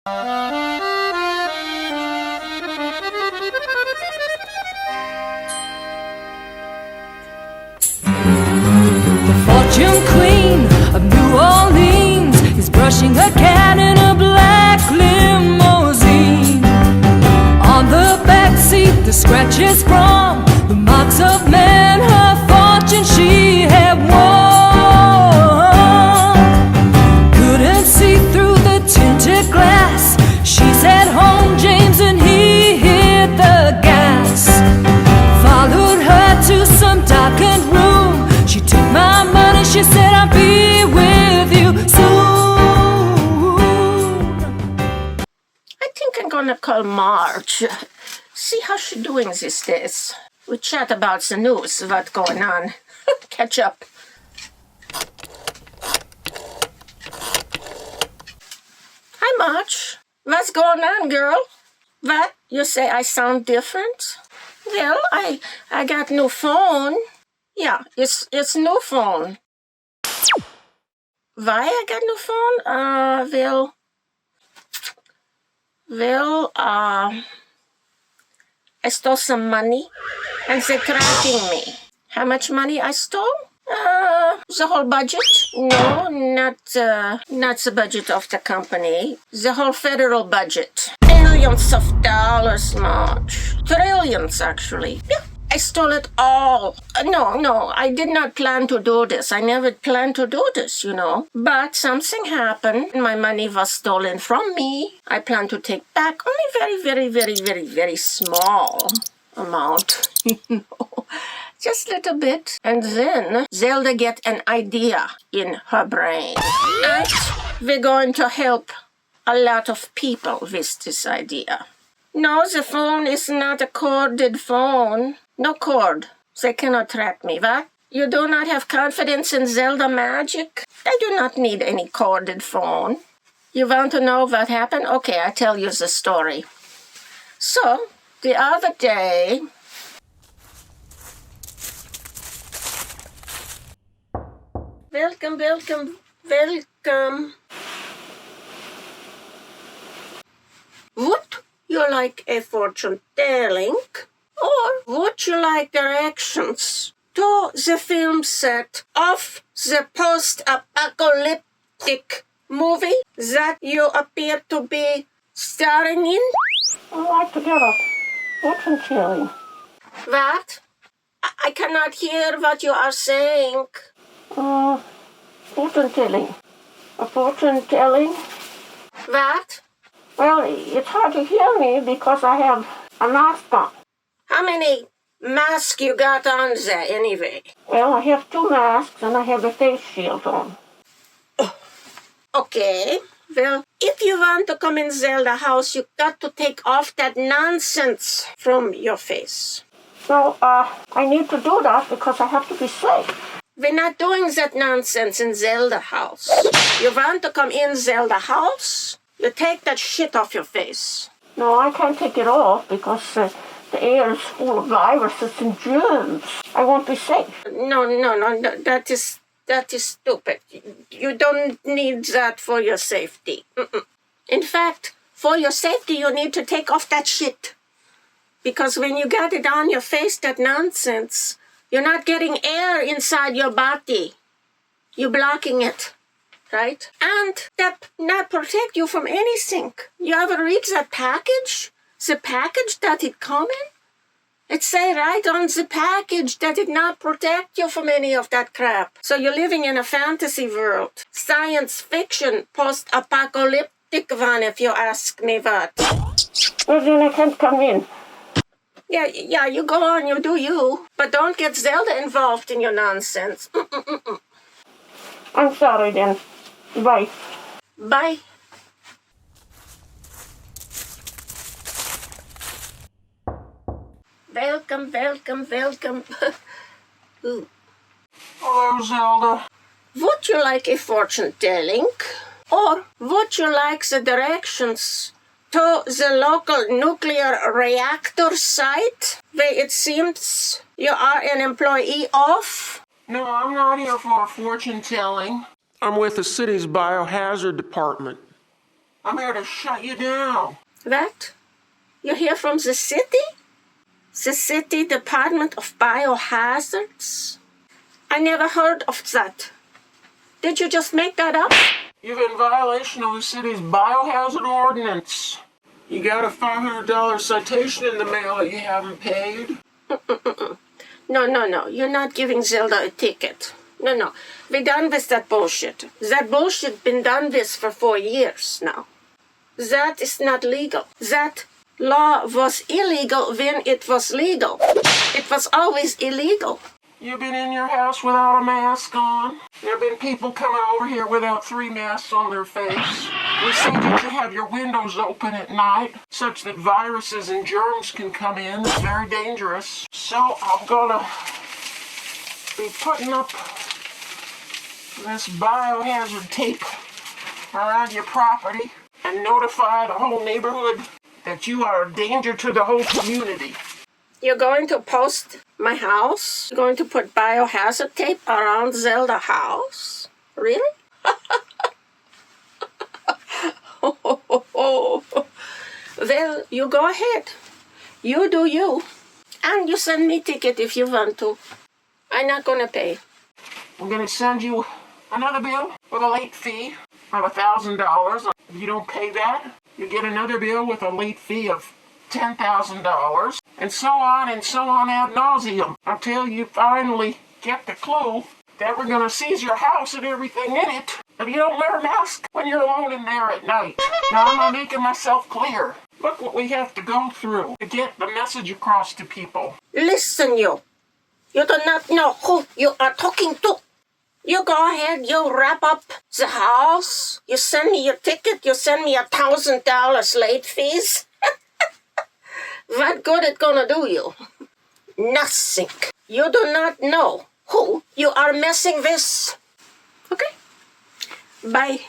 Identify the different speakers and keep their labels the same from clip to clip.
Speaker 1: Fortune queen of New Orleans is brushing her cat in a black limousine. On the back seat, the scratches from the marks of men, her fortune she had won. Couldn't see through the tinted glass. She's at home, James, and he hit the gas. Followed her to some darkened room. She took my money, she said I'll be with you soon.
Speaker 2: I think I'm gonna call Marge. See how she doing these days. We chat about the news, what's going on. Catch up. Hi, Marge. What's going on, girl? What? You say I sound different? Well, I got new phone. Yeah, it's new phone. Why I got new phone? I stole some money, and they're tracking me. How much money I stole? The whole budget? No, not the budget of the company. The whole federal budget. Billions of dollars, Marge. Trillions, actually. Yeah. I stole it all. No, I did not plan to do this. I never planned to do this, you know. But something happened. My money was stolen from me. I plan to take back only very small amount, you know. Just a little bit. And then Zelda get an idea in her brain. And we're going to help a lot of people with this idea. No, the phone is not a corded phone. No cord. They cannot track me, what? You do not have confidence in Zelda magic? I do not need any corded phone. You want to know what happened? Okay, I tell you the story. So, the other day... Welcome. Would you like a fortune telling? Or would you like directions to the film set of the post-apocalyptic movie that you appear to be starring in?
Speaker 3: I'd like to get a fortune telling.
Speaker 2: What? I cannot hear what you are saying.
Speaker 3: Fortune telling. A fortune telling?
Speaker 2: What?
Speaker 3: Well, it's hard to hear me because I have a mask on.
Speaker 2: How many masks you got on there, anyway?
Speaker 3: Well, I have 2 masks and I have a face shield on.
Speaker 2: Okay. Well, if you want to come in Zelda house, you got to take off that nonsense from your face.
Speaker 3: So, I need to do that because I have to be safe.
Speaker 2: We're not doing that nonsense in Zelda house. You want to come in Zelda house? You take that shit off your face.
Speaker 3: No, I can't take it off because the air is full of viruses and germs. I won't be safe.
Speaker 2: No, that is stupid. You don't need that for your safety. In fact, for your safety, you need to take off that shit. Because when you got it on your face, that nonsense, you're not getting air inside your body. You're blocking it, right? And that not protect you from anything. You ever read that package? The package that it come in? It say right on the package that it not protect you from any of that crap. So you're living in a fantasy world. Science fiction, post-apocalyptic one, if you ask me what.
Speaker 3: Well, then I can't come in.
Speaker 2: Yeah, you go on, you do you. But don't get Zelda involved in your nonsense.
Speaker 3: I'm sorry then. Bye.
Speaker 2: Bye. Welcome. Ooh.
Speaker 4: Hello, Zelda.
Speaker 2: Would you like a fortune telling? Or would you like the directions to the local nuclear reactor site where it seems you are an employee of?
Speaker 4: No, I'm not here for a fortune telling. I'm with the city's biohazard department. I'm here to shut you down.
Speaker 2: What? You hear from the city? The city Department of Biohazards? I never heard of that. Did you just make that up?
Speaker 4: You're in violation of the city's biohazard ordinance. You got a $500 citation in the mail that you haven't paid.
Speaker 2: No. You're not giving Zelda a ticket. No. We're done with that bullshit. That bullshit been done with for 4 years now. That is not legal. That law was illegal when it was legal. It was always illegal.
Speaker 4: You've been in your house without a mask on. There have been people coming over here without 3 masks on their face. We see that you have your windows open at night, such that viruses and germs can come in. It's very dangerous. So I'm gonna be putting up this biohazard tape around your property and notify the whole neighborhood that you are a danger to the whole community.
Speaker 2: You're going to post my house? You're going to put biohazard tape around Zelda house? Really? Well, you go ahead. You do you. And you send me ticket if you want to. I'm not gonna pay.
Speaker 4: I'm gonna send you another bill with a late fee of $1,000. If you don't pay that, you get another bill with a late fee of $10,000, and so on ad nauseum, until you finally get the clue that we're gonna seize your house and everything in it if you don't wear a mask when you're alone in there at night. Now, am I making myself clear? Look what we have to go through to get the message across to people.
Speaker 2: Listen, you. You do not know who you are talking to. You go ahead, you wrap up the house, you send me your ticket, you send me $1,000 late fees. What good it gonna do you? Nothing. You do not know who you are messing with. Okay? Bye.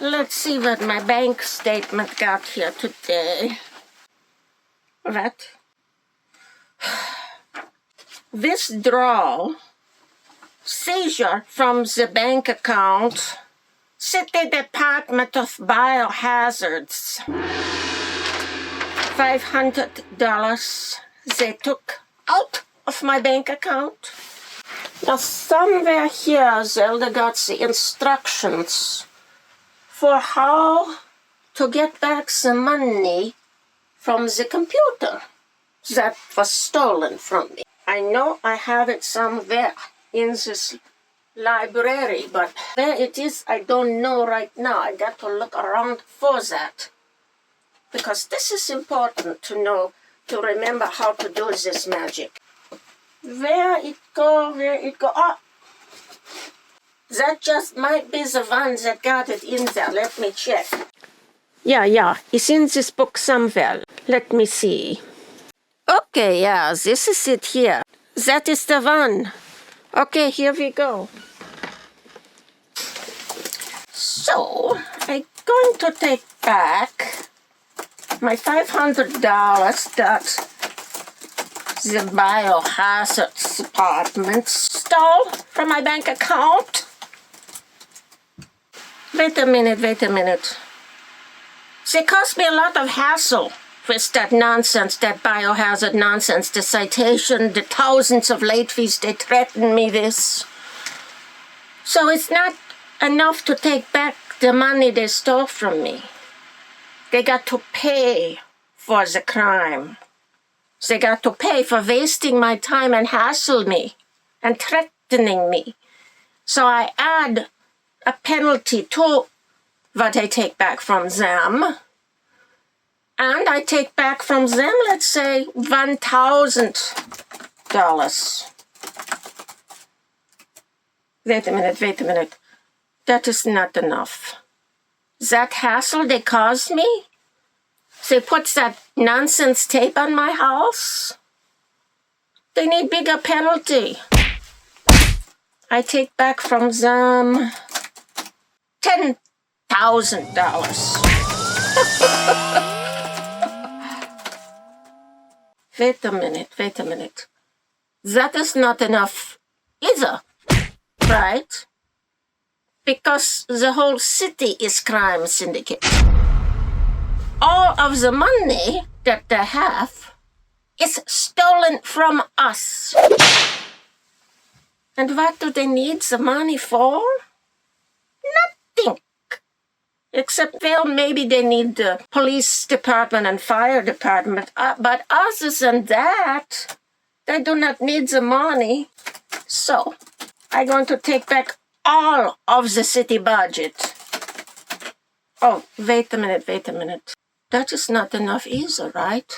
Speaker 2: Let's see what my bank statement got here today. What? Withdrawal, seizure from the bank account, City Department of Biohazards. $500 they took out of my bank account. Now somewhere here Zelda got the instructions for how to get back the money from the computer that was stolen from me. I know I have it somewhere in this library, but where it is, I don't know right now. I got to look around for that. Because this is important to know, to remember how to do this magic. Where it go? Oh! That just might be the one that got it in there. Let me check. Yeah. It's in this book somewhere. Let me see. Okay, yeah, this is it here. That is the one. Okay, here we go. So, I'm going to take back my $500 that the Biohazards Department stole from my bank account. Wait a minute. They cost me a lot of hassle with that nonsense, that biohazard nonsense, the citation, the thousands of late fees they threaten me with. So it's not enough to take back the money they stole from me. They got to pay for the crime. They got to pay for wasting my time and hassle me and threatening me. So I add a penalty to what I take back from them. And I take back from them, let's say, $1,000. Wait a minute. That is not enough. That hassle they caused me? They put that nonsense tape on my house? They need bigger penalty. I take back from them $10,000. Wait a minute. That is not enough either, right? Because the whole city is crime syndicate. All of the money that they have is stolen from us. And what do they need the money for? Nothing. Except, well, maybe they need the police department and fire department. But other than that, they do not need the money. So, I'm going to take back all of the city budget. Oh, wait a minute. That is not enough either, right?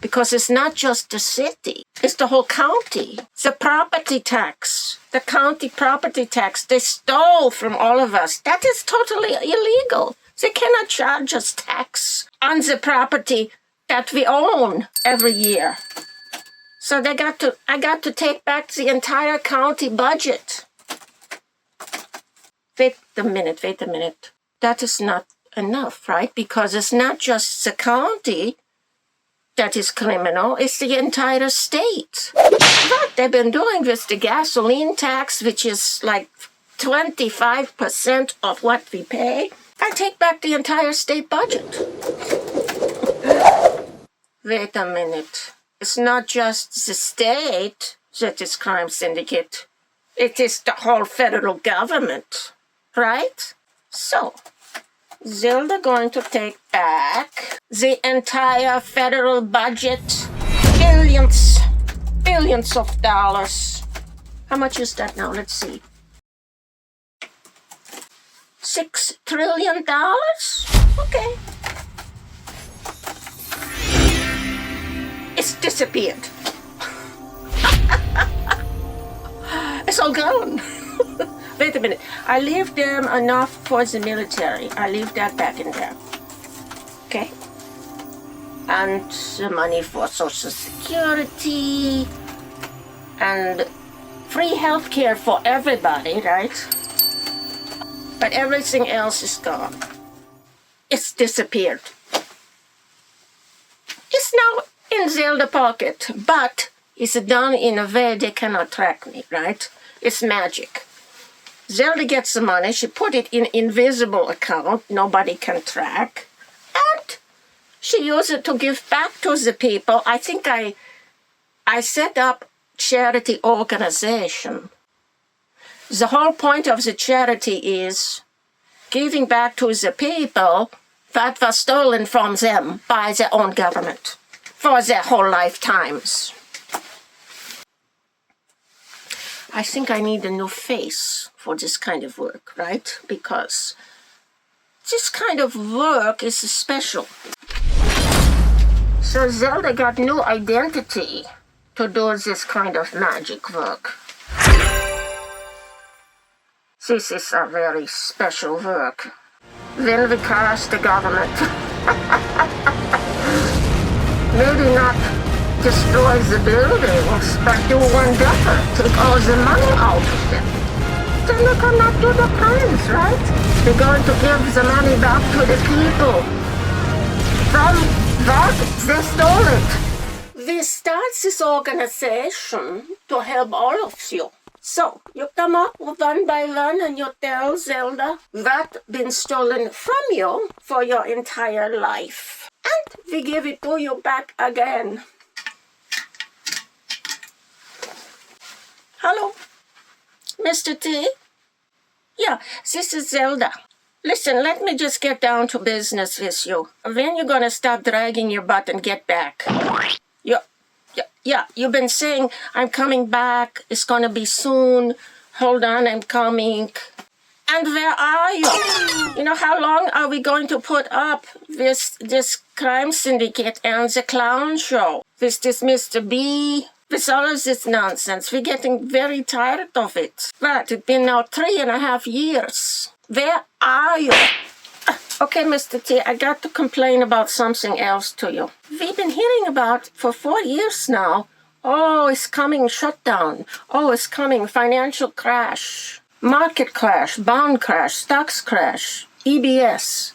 Speaker 2: Because it's not just the city, it's the whole county. The property tax, the county property tax, they stole from all of us. That is totally illegal. They cannot charge us tax on the property that we own every year. So I got to take back the entire county budget. Wait a minute. That is not enough, right? Because it's not just the county that is criminal, it's the entire state. What they've been doing with the gasoline tax, which is like 25% of what we pay, I take back the entire state budget. Wait a minute. It's not just the state that is crime syndicate. It is the whole federal government, right? So, Zelda going to take back the entire federal budget. Billions of dollars. How much is that now? Let's see. $6 trillion? Okay. It's disappeared. It's all gone. Wait a minute. I leave them enough for the military. I leave that back in there. Okay? And the money for Social Security and free health care for everybody, right? But everything else is gone. It's disappeared. It's now in Zelda pocket, but it's done in a way they cannot track me, right? It's magic. Zelda gets the money, she put it in invisible account, nobody can track, and she used it to give back to the people. I think I set up charity organization. The whole point of the charity is giving back to the people that was stolen from them by their own government for their whole lifetimes. I think I need a new face for this kind of work, right? Because this kind of work is special. So Zelda got new identity to do this kind of magic work. This is a very special work. When we crash the government, maybe not destroy the buildings, but do one better, take all the money out of them. Then they cannot do the crimes, right? They're going to give the money back to the people from what they stole it. We start this organization to help all of you. So, you come up one by one and you tell Zelda what's been stolen from you for your entire life. And we give it to you back again. Hello, Mr. T? Yeah, this is Zelda. Listen, let me just get down to business with you. When you gonna stop dragging your butt and get back? Yeah, you've been saying, I'm coming back, it's gonna be soon, hold on, I'm coming. And where are you? You know, how long are we going to put up with this crime syndicate and the clown show? With this Mr. B? With all of this nonsense? We're getting very tired of it. But it's been now 3.5 years. Where are you? Okay, Mr. T, I got to complain about something else to you. We've been hearing about for 4 years now. Oh, it's coming shutdown. Oh, it's coming financial crash. Market crash, bond crash, stocks crash, EBS.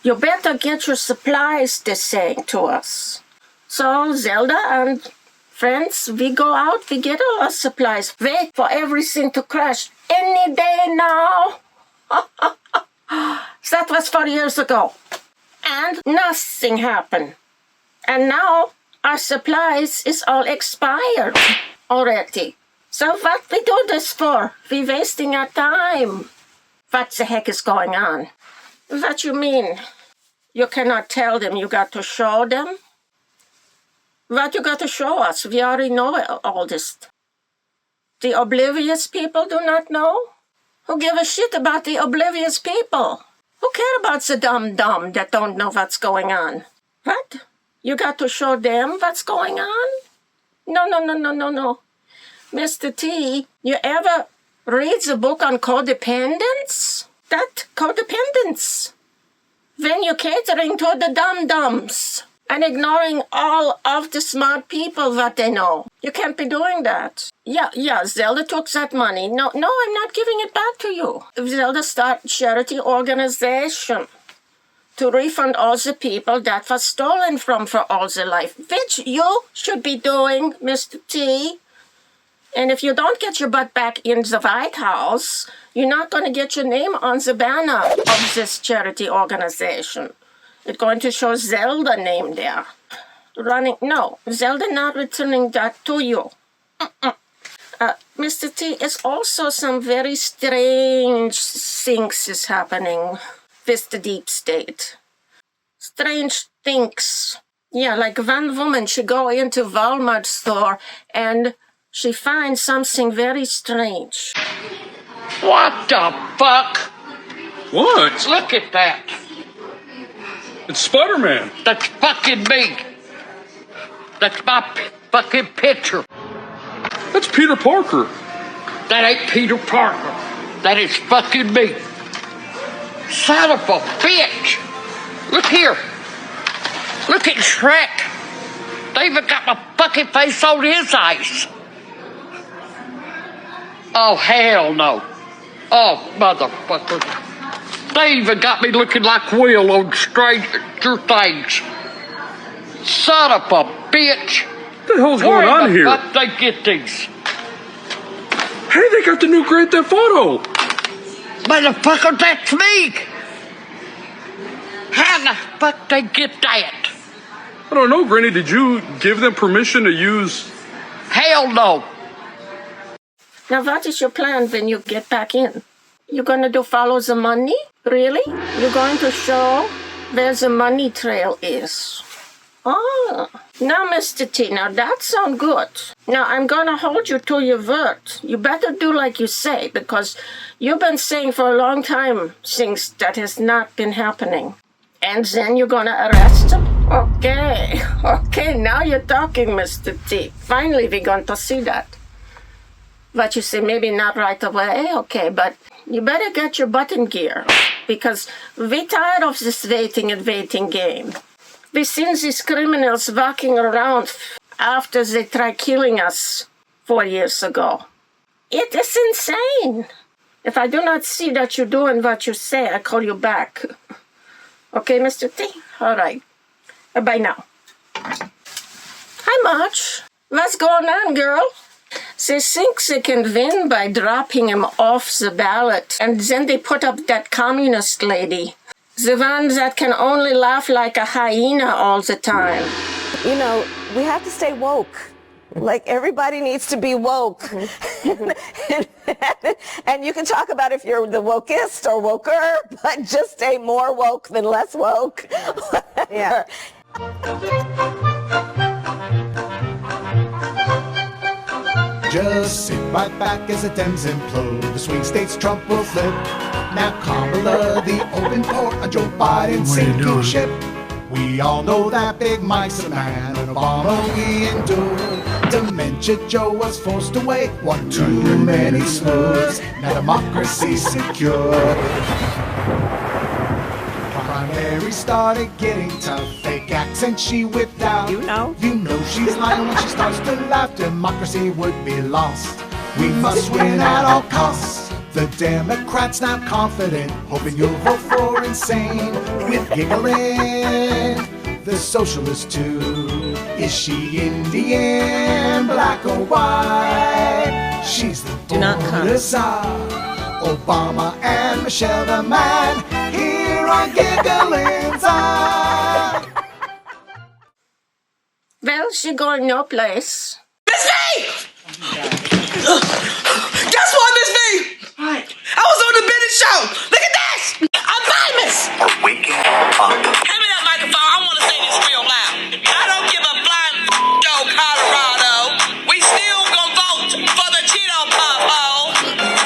Speaker 2: You better get your supplies, they're saying to us. So Zelda and friends, we go out, we get all our supplies. Wait for everything to crash any day now. That was 4 years ago. And nothing happened. And now our supplies is all expired already. So what we do this for? We wasting our time. What the heck is going on? What you mean? You cannot tell them, you got to show them? What you got to show us? We already know all this. The oblivious people do not know? Who give a shit about the oblivious people? Who care about the dumb that don't know what's going on? What? You got to show them what's going on? No. Mr. T, you ever read the book on codependence? That codependence. When you're catering to the dum-dums and ignoring all of the smart people what they know. You can't be doing that. Yeah, Zelda took that money. No, I'm not giving it back to you. Zelda started charity organization to refund all the people that was stolen from for all the life, which you should be doing, Mr. T. And if you don't get your butt back in the White House, you're not going to get your name on the banner of this charity organization. It's going to show Zelda name there. No, Zelda not returning that to you. Mr. T, is also some very strange things is happening with the deep state. Strange things. Yeah, like one woman, she go into Walmart store and she finds something very strange.
Speaker 5: What the fuck?
Speaker 6: What?
Speaker 5: Look at that.
Speaker 6: It's Spider-Man.
Speaker 5: That's fucking me. That's my fucking picture.
Speaker 6: That's Peter Parker.
Speaker 5: That ain't Peter Parker. That is fucking me. Son of a bitch. Look here. Look at Shrek. They even got my fucking face on his eyes. Oh, hell no. Oh, motherfucker. They even got me looking like Will on Stranger Things. Son of a bitch.
Speaker 6: What the hell's going on here?
Speaker 5: Where the fuck they get these?
Speaker 6: Hey, they got the new Grand Theft Auto.
Speaker 5: Motherfucker, that's me. How the fuck they get that?
Speaker 6: I don't know, Granny. Did you give them permission to use...
Speaker 5: Hell no.
Speaker 2: Now, what is your plan when you get back in? You gonna do follow the money? Really? You're going to show where the money trail is? Oh, now, Mr. T, now that sounds good. Now, I'm gonna hold you to your word. You better do like you say, because you've been saying for a long time things that has not been happening. And then you're gonna arrest him? Okay, now you're talking, Mr. T. Finally, we're going to see that. But you say maybe not right away, okay, but you better get your butt in gear, because we're tired of this waiting game. We've seen these criminals walking around after they tried killing us 4 years ago. It is insane. If I do not see that you're doing what you say, I call you back. Okay, Mr. T? All right. Bye now. Hi, Marge. What's going on, girl? They think they can win by dropping him off the ballot, and then they put up that communist lady. The one that can only laugh like a hyena all the time.
Speaker 7: You know, we have to stay woke. Like, everybody needs to be woke. And you can talk about if you're the wokest or woker, but just stay more woke than less woke. Yeah.
Speaker 8: Just sit right back as the Dems implode. The swing states Trump will flip. Now Kamala, the open port on Joe Biden's sinking ship. We all know that Big Mike's a man, and Obama we endure. Dementia Joe was forced away, one too many slurs. Now democracy's secure. Primary started getting tough. Fake accent she whipped out.
Speaker 7: You know
Speaker 8: she's lying when she starts to laugh. Democracy would be lost. We must win at all costs. The Democrats now confident, hoping you'll vote for insane. With giggling, the socialist too. Is she Indian, black or white? She's the
Speaker 7: Do not come.
Speaker 8: Obama and Michelle the man. Here on Giggling Side.
Speaker 2: Well, she going no place.
Speaker 9: Miss V! Guess what, Miss V? What? I was on the Bennett show. Look at this. I'm famous.
Speaker 10: Waking up.
Speaker 9: Hand me that microphone. I want to say this real loud. I don't give a flying Joe, Colorado. We still gonna vote for the Cheeto Puff, ho.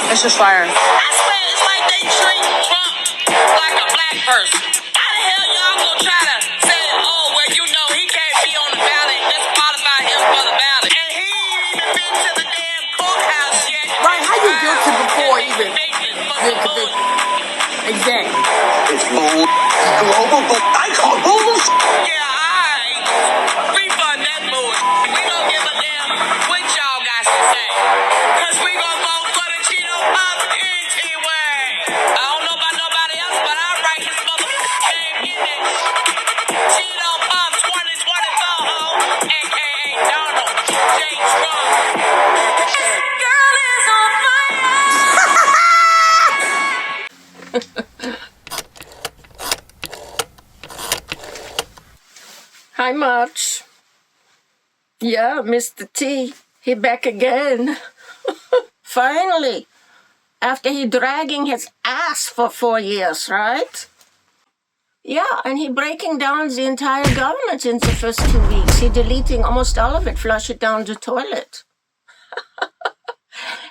Speaker 9: That's just fire. I swear it's like they treat Trump like a black person. How the hell y'all gonna try to say, oh, well, you know he can't be on the ballot. Let's qualify him for the ballot. And he ain't even been to the damn courthouse yet. Right, how you guilty before even you're convicted? Exactly.
Speaker 10: It's bull. Global bull. I call bulls.
Speaker 9: Yeah, alright. Refund that bullshit. We don't give a damn what y'all guys to say. Cause we gonna vote for the Cheeto Puff anyway. I don't know about nobody else, but I write this motherfucking name in it. Cheeto Puff 2024, ho. AKA Donald J. Trump. Girl is on
Speaker 2: Hi, Marge. Yeah, Mr. T. He back again. Finally. After he dragging his ass for 4 years, right? Yeah, and he breaking down the entire government in the first 2 weeks. He deleting almost all of it, flush it down the toilet.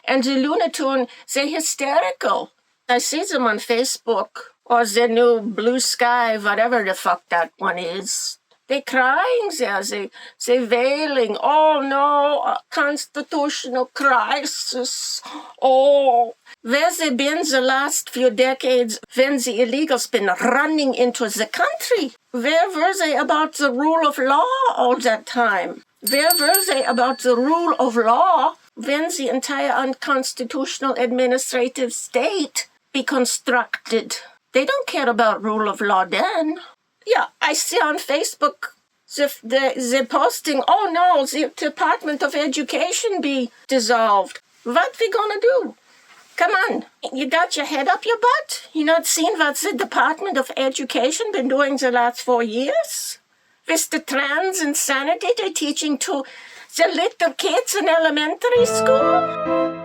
Speaker 2: And the Lunatoon, they're hysterical. I see them on Facebook or the new Blue Sky, whatever the fuck that one is. They're crying there, they're wailing. Oh no, a constitutional crisis. Oh, where they been the last few decades when the illegals been running into the country? Where were they about the rule of law all that time? Where were they about the rule of law when the entire unconstitutional administrative state be constructed? They don't care about rule of law then. Yeah, I see on Facebook they're posting, oh no, the Department of Education be dissolved. What we gonna do? Come on, you got your head up your butt? You not seen what the Department of Education been doing the last 4 years? With the trans insanity they're teaching to the little kids in elementary school?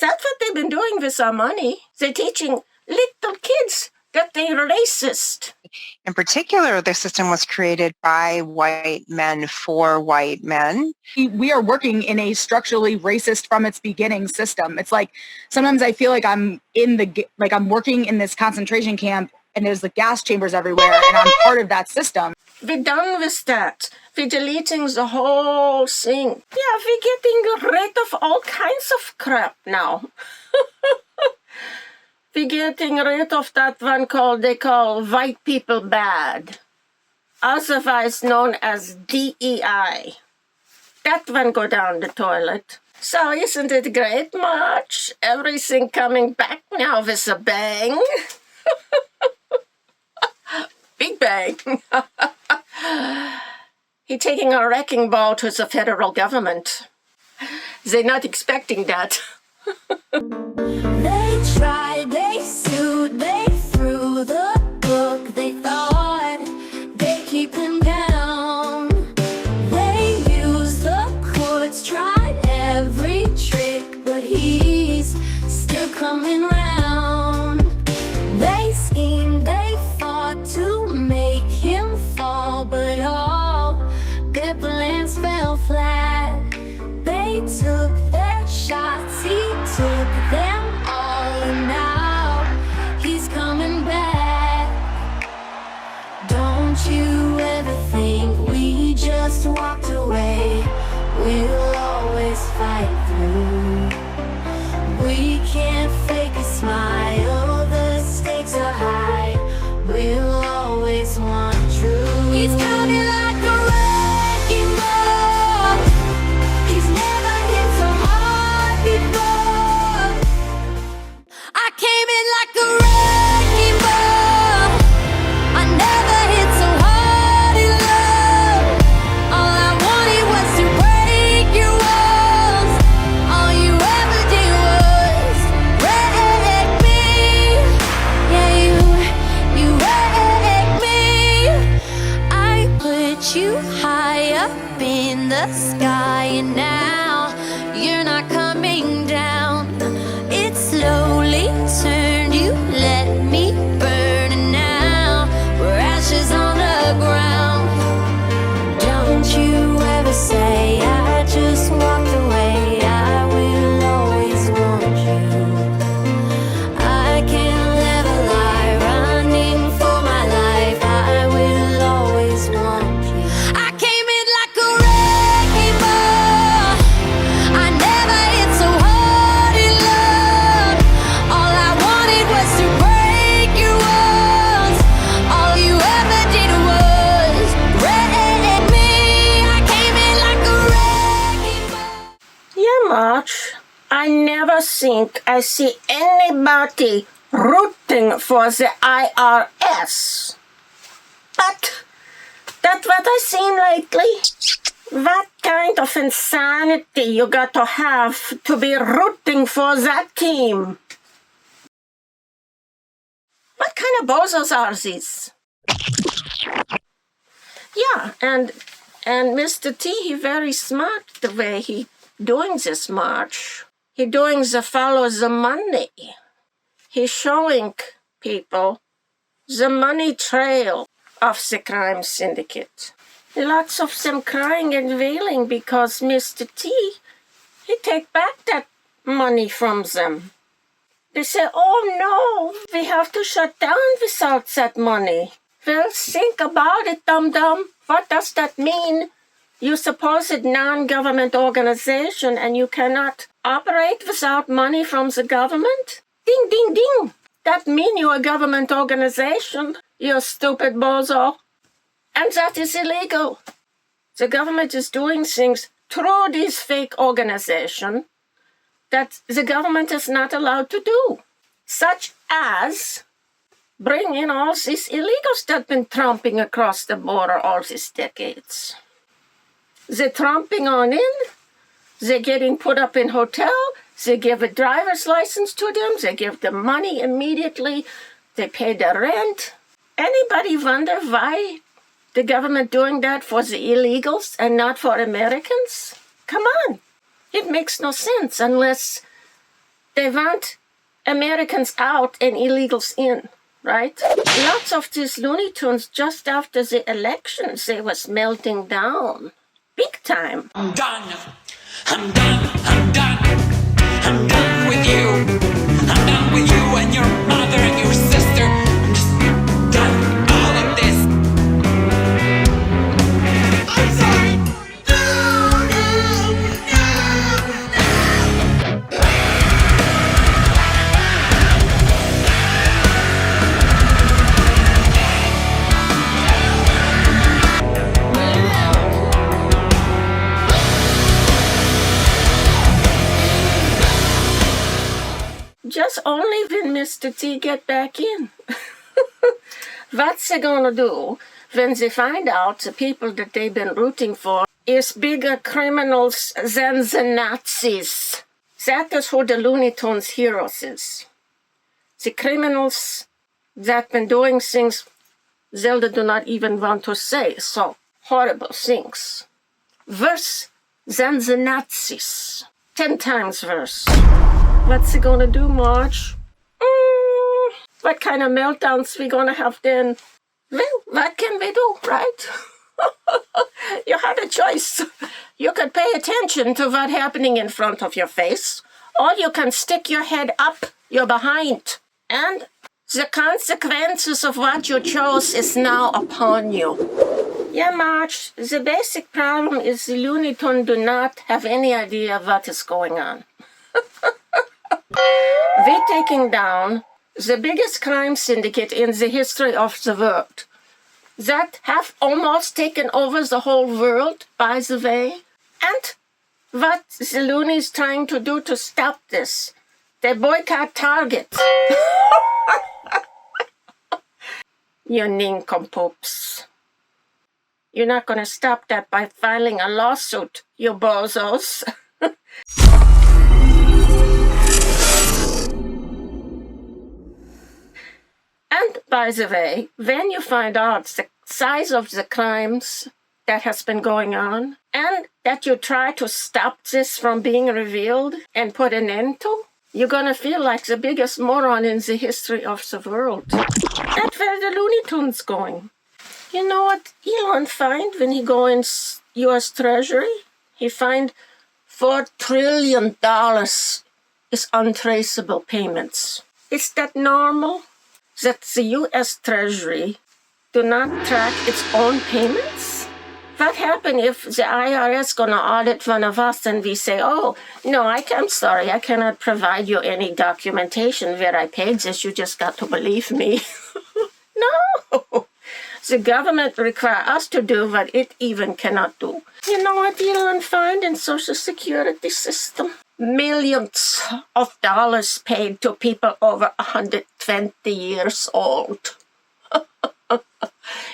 Speaker 2: That's what they've been doing with our money. They're teaching little kids that they're racist.
Speaker 11: In particular, the system was created by white men for white men.
Speaker 12: We are working in a structurally racist from its beginning system. It's like sometimes I feel like I'm working in this concentration camp and there's the gas chambers everywhere and I'm part of that system.
Speaker 2: We're done with that. We're deleting the whole thing. Yeah, we're getting rid of all kinds of crap now. We're getting rid of that one they call white people bad, otherwise known as DEI. That one go down the toilet. So isn't it great, Marge? Everything coming back now with a bang. Big bang. He's taking a wrecking ball to the federal government. They're not expecting that.
Speaker 1: They tried, they sued, they threw the book. They thought they'd keep him down. They used the courts, tried every trick, but he's still coming round. They schemed, they fought to make him fall, but all their plans fell flat. They took their shots, he took them all, and now he's coming back. Don't you ever think we just walked away? We'll always fight through. We can't fake a smile, the stakes are high. We'll always want truth. He's coming like a up in the sky, and now you're not coming down. It slowly turned, you let me burn, and now we're ashes on the ground. Don't you ever say I just walked away. I will always want you. I can't live a lie, running for my life. I will always want you. I came in like a wrecking ball. I never hit so hard in love. All I wanted was to break your walls. All you ever did was wreck me. I came in like a wrecking ball.
Speaker 2: Yeah, Marge. I never think I see anybody rooting for the IRS. But that's what I seen lately. What kind of insanity you got to have to be rooting for that team? What kind of bozos are these? Yeah, and Mr. T, he very smart the way he doing this, March. He doing the follow the money. He's showing people the money trail of the crime syndicate. Lots of them crying and wailing because Mr. T, he take back that money from them. They say, oh no, we have to shut down without that money. Well, think about it, dum-dum. What does that mean? You supposed non-government organization and you cannot operate without money from the government? Ding, ding, ding. That mean you're a government organization, you stupid bozo. And that is illegal. The government is doing things through this fake organization that the government is not allowed to do, such as bring in all these illegals that have been tramping across the border all these decades. They're tramping on in, they're getting put up in hotel, they give a driver's license to them, they give them money immediately, they pay the rent. Anybody wonder why the government doing that for the illegals and not for Americans? Come on. It makes no sense unless they want Americans out and illegals in, right? Lots of these Looney Tunes just after the elections, they was melting down. Big time.
Speaker 9: I'm done. I'm done. I'm done. I'm done with you. I'm done with you and your mother and your sister. I'm just done all of this. I'm sorry.
Speaker 2: Just only when Mr. T get back in. What's they gonna do when they find out the people that they've been rooting for is bigger criminals than the Nazis? That is who the Looney Tunes heroes is. The criminals that been doing things Zelda do not even want to say, so horrible things. Worse than the Nazis. 10 times worse. What's he gonna do, Marge? What kind of meltdowns we gonna have then? Well, what can we do, right? You had a choice. You could pay attention to what's happening in front of your face, or you can stick your head up your behind. And the consequences of what you chose is now upon you. Yeah, Marge, the basic problem is the Looney Tunes do not have any idea what is going on. We're taking down the biggest crime syndicate in the history of the world. That have almost taken over the whole world, by the way. And what the Looney's trying to do to stop this? They boycott Target. You nincompoops. You're not going to stop that by filing a lawsuit, you bozos. And by the way, when you find out the size of the crimes that has been going on, and that you try to stop this from being revealed and put an end to, you're gonna feel like the biggest moron in the history of the world. That's where the Looney Tunes going. You know what Elon find when he go in U.S. Treasury? He find $4 trillion is untraceable payments. Is that normal? That the U.S. Treasury do not track its own payments? What happens if the IRS gonna audit one of us and we say, oh, no, I'm sorry, I cannot provide you any documentation where I paid this, you just got to believe me. No! The government require us to do what it even cannot do. You know what Elon find in Social Security system? Millions of dollars paid to people over 120 years old.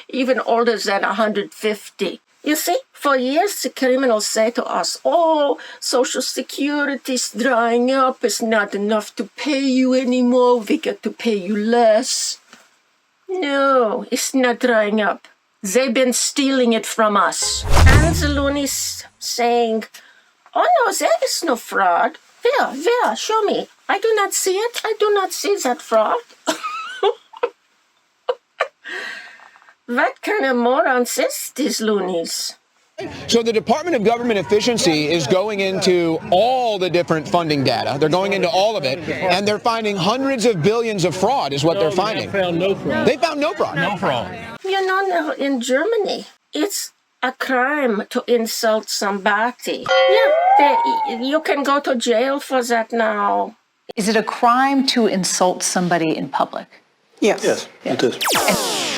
Speaker 2: Even older than 150. You see, for years the criminals say to us, oh, Social Security's drying up, it's not enough to pay you anymore, we got to pay you less. No, it's not drying up. They've been stealing it from us. And the loonies saying, oh no, there is no fraud. Where? Show me. I do not see it. I do not see that fraud. What kind of morons is these loonies?
Speaker 13: So the Department of Government Efficiency is going into all the different funding data. They're going into all of it, and they're finding hundreds of billions of fraud is what they're finding.
Speaker 14: They found no fraud.
Speaker 13: They found no fraud.
Speaker 14: No fraud.
Speaker 2: You know, in Germany, it's a crime to insult somebody. Yeah, you can go to jail for that now.
Speaker 15: Is it a crime to insult somebody in public?
Speaker 14: Yes, it is.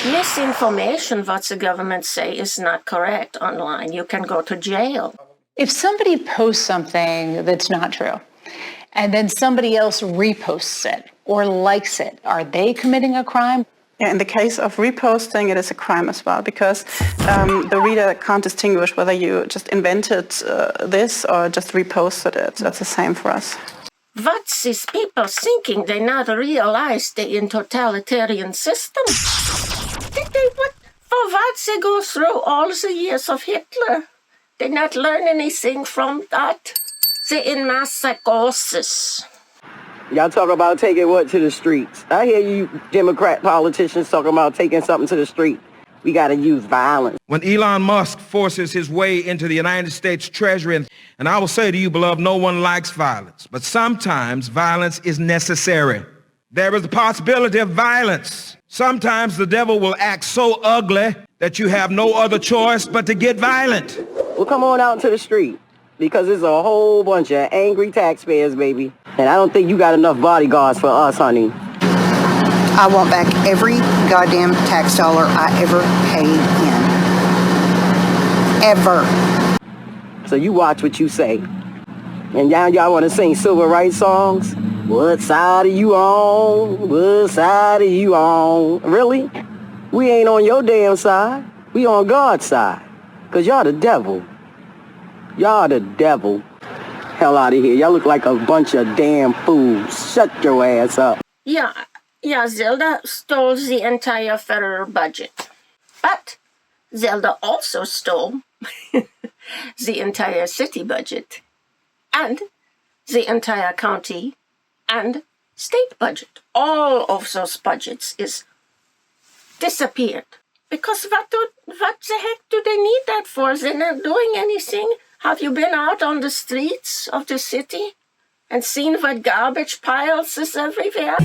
Speaker 2: Misinformation, what the government say, is not correct online. You can go to jail.
Speaker 15: If somebody posts something that's not true, and then somebody else reposts it or likes it, are they committing a crime?
Speaker 16: Yeah, in the case of reposting, it is a crime as well, because the reader can't distinguish whether you just invented this or just reposted it. That's the same for us.
Speaker 2: What's these people thinking? They not realize they in totalitarian system? Did they what? For what they go through all the years of Hitler? They not learn anything from that? They in mass psychosis.
Speaker 17: Y'all talk about taking what to the streets? I hear you Democrat politicians talking about taking something to the street. We got to use violence.
Speaker 18: When Elon Musk forces his way into the United States Treasury, and I will say to you, beloved, no one likes violence, but sometimes violence is necessary. There is the possibility of violence. Sometimes the devil will act so ugly that you have no other choice but to get violent.
Speaker 17: Well, come on out to the street, because there's a whole bunch of angry taxpayers, baby. And I don't think you got enough bodyguards for us, honey.
Speaker 19: I want back every goddamn tax dollar I ever paid in. Ever.
Speaker 17: So you watch what you say. And now y'all want to sing civil rights songs? What side are you on? What side are you on? Really? We ain't on your damn side. We on God's side. Because y'all the devil. Y'all the devil. Hell out of here. Y'all look like a bunch of damn fools. Shut your ass up.
Speaker 2: Yeah, Zelda stole the entire federal budget. But Zelda also stole the entire city budget and the entire county and state budget. All of those budgets is disappeared. Because what the heck do they need that for? They're not doing anything. Have you been out on the streets of the city and seen what garbage piles is everywhere?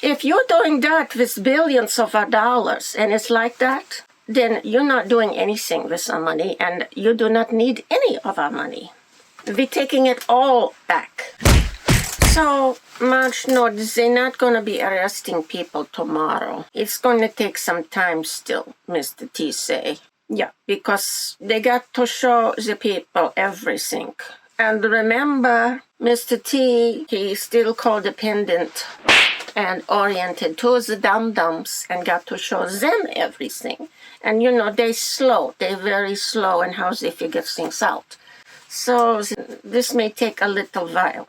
Speaker 2: If you're doing that with billions of our dollars and it's like that, then you're not doing anything with our money and you do not need any of our money. We're taking it all back. So, Marge, no, they're not going to be arresting people tomorrow. It's going to take some time still, Mr. T say. Yeah, because they got to show the people everything. And remember, Mr. T, he's still codependent. and oriented towards the dum-dums and got to show them everything. And, they're slow. They're very slow in how they figure things out. So this may take a little while.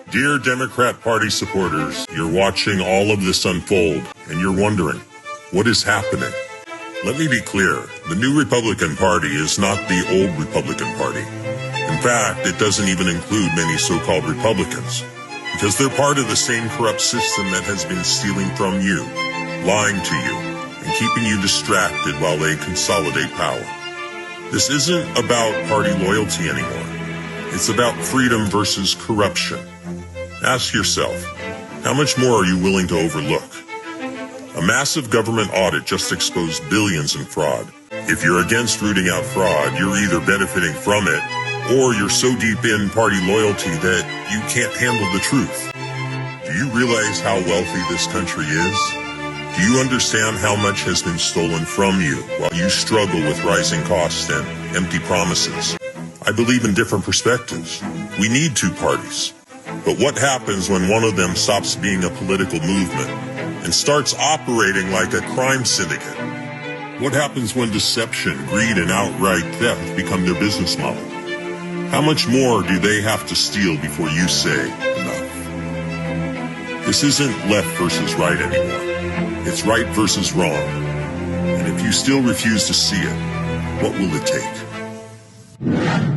Speaker 20: Dear Democrat Party supporters, you're watching all of this unfold, and you're wondering, what is happening? Let me be clear, the new Republican Party is not the old Republican Party. In fact, it doesn't even include many so-called Republicans, because they're part of the same corrupt system that has been stealing from you, lying to you, and keeping you distracted while they consolidate power. This isn't about party loyalty anymore. It's about freedom versus corruption. Ask yourself, how much more are you willing to overlook? A massive government audit just exposed billions in fraud. If you're against rooting out fraud, you're either benefiting from it, or you're so deep in party loyalty that you can't handle the truth. Do you realize how wealthy this country is? Do you understand how much has been stolen from you while you struggle with rising costs and empty promises? I believe in different perspectives. We need two parties. But what happens when one of them stops being a political movement and starts operating like a crime syndicate? What happens when deception, greed, and outright theft become their business model? How much more do they have to steal before you say enough? This isn't left versus right anymore. It's right versus wrong. And if you still refuse to see it, what will it take?